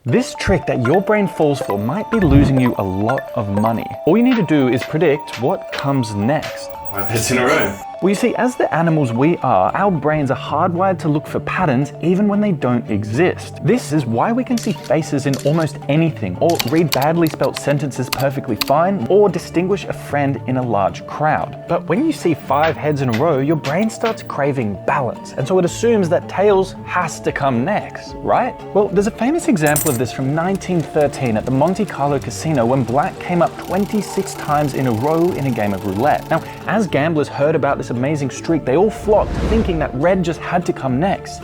This trick that your brain falls for might be losing you a lot of money. All you need to do is predict what comes next. 5 heads in a row. Well, you see, as the animals we are, our brains are hardwired to look for patterns even when they don't exist. This is why we can see faces in almost anything, or read badly spelt sentences perfectly fine, or distinguish a friend in a large crowd. But when you see 5 heads in a row, your brain starts craving balance, and so it assumes that tails has to come next, right? Well, there's a famous example of this from 1913 at the Monte Carlo casino when black came up 26 times in a row in a game of roulette. Now, as gamblers heard about this amazing streak, they all flocked thinking that red just had to come next.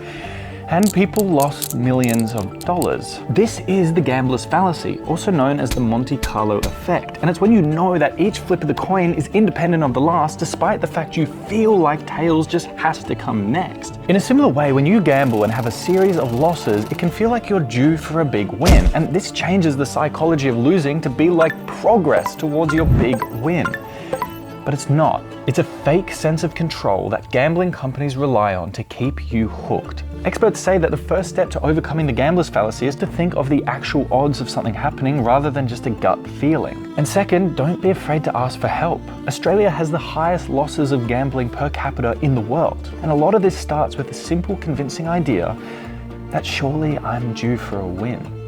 And people lost millions of dollars. This is the gambler's fallacy, also known as the Monte Carlo effect. And it's when you know that each flip of the coin is independent of the last, despite the fact you feel like tails just has to come next. In a similar way, when you gamble and have a series of losses, it can feel like you're due for a big win. And this changes the psychology of losing to be like progress towards your big win. But it's not. It's a fake sense of control that gambling companies rely on to keep you hooked. Experts say that the first step to overcoming the gambler's fallacy is to think of the actual odds of something happening rather than just a gut feeling. And second, don't be afraid to ask for help. Australia has the highest losses of gambling per capita in the world. And a lot of this starts with the simple, convincing idea that surely I'm due for a win.